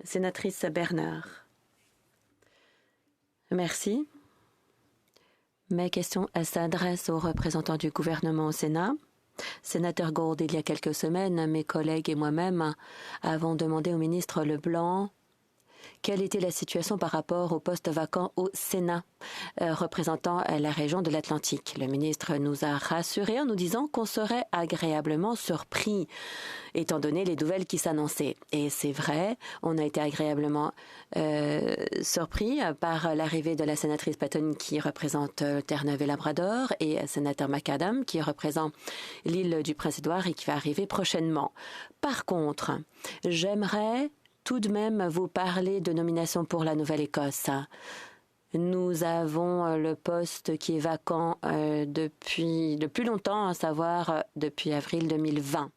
Sénatrice Bernard. Merci. Mes questions s'adressent aux représentants du gouvernement au Sénat. Sénateur Gould, il y a quelques semaines, mes collègues et moi-même avons demandé au ministre Leblanc quelle était la situation par rapport au poste vacant au Sénat représentant la région de l'Atlantique. Le ministre nous a rassurés en nous disant qu'on serait agréablement surpris étant donné les nouvelles qui s'annonçaient. Et c'est vrai, on a été agréablement surpris par l'arrivée de la sénatrice Patton qui représente Terre-Neuve et Labrador et sénateur McAdam qui représente l'île du Prince-Édouard et qui va arriver prochainement. Par contre, j'aimerais tout de même vous parler de nomination pour la Nouvelle-Écosse. Nous avons le poste qui est vacant depuis le plus longtemps, à savoir depuis avril 2020.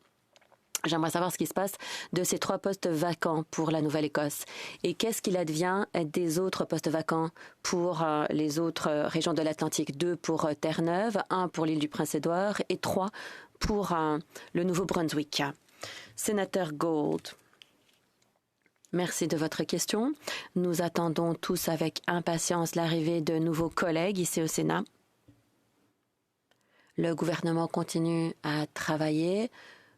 J'aimerais savoir ce qui se passe de ces 3 postes vacants pour la Nouvelle-Écosse et qu'est-ce qu'il advient des autres postes vacants pour les autres régions de l'Atlantique. 2 pour Terre-Neuve, 1 pour l'île du Prince-Édouard et 3 pour le Nouveau-Brunswick. Sénateur Gould. Merci de votre question. Nous attendons tous avec impatience l'arrivée de nouveaux collègues ici au Sénat. Le gouvernement continue à travailler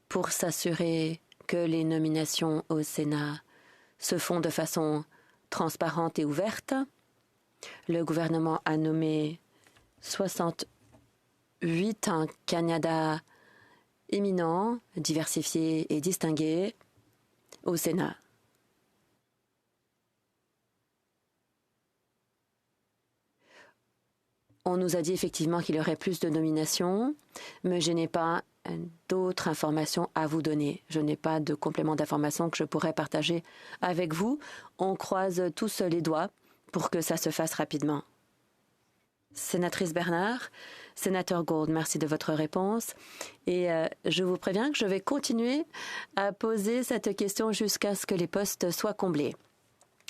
pour s'assurer que les nominations au Sénat se font de façon transparente et ouverte. Le gouvernement a nommé 68 candidats éminents, diversifiés et distingués au Sénat. On nous a dit effectivement qu'il y aurait plus de nominations, mais je n'ai pas d'autres informations à vous donner. Je n'ai pas de complément d'information que je pourrais partager avec vous. On croise tous les doigts pour que ça se fasse rapidement. Sénatrice Bernard, sénateur Gould, merci de votre réponse. Et je vous préviens que je vais continuer à poser cette question jusqu'à ce que les postes soient comblés.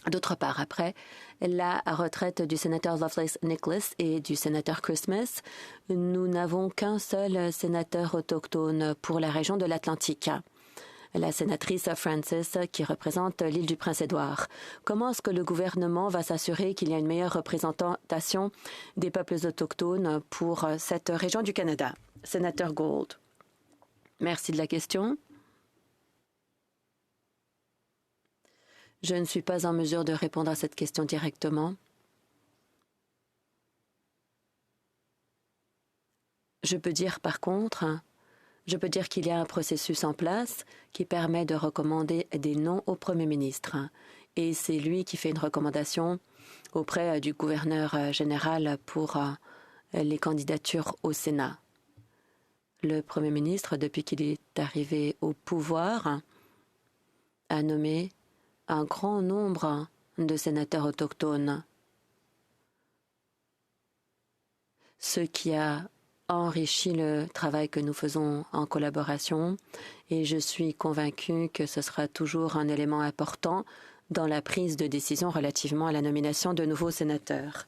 D'autre part, après la retraite du sénateur Lovelace Nicholas et du sénateur Christmas, nous n'avons qu'un seul sénateur autochtone pour la région de l'Atlantique, la sénatrice Francis qui représente l'île du Prince-Édouard. Comment est-ce que le gouvernement va s'assurer qu'il y a une meilleure représentation des peuples autochtones pour cette région du Canada? Sénateur Gould. Merci de la question. Je ne suis pas en mesure de répondre à cette question directement. Je peux dire par contre, qu'il y a un processus en place qui permet de recommander des noms au Premier ministre. Et c'est lui qui fait une recommandation auprès du gouverneur général pour les candidatures au Sénat. Le Premier ministre, depuis qu'il est arrivé au pouvoir, a nommé un grand nombre de sénateurs autochtones, ce qui a enrichi le travail que nous faisons en collaboration et je suis convaincue que ce sera toujours un élément important dans la prise de décision relativement à la nomination de nouveaux sénateurs.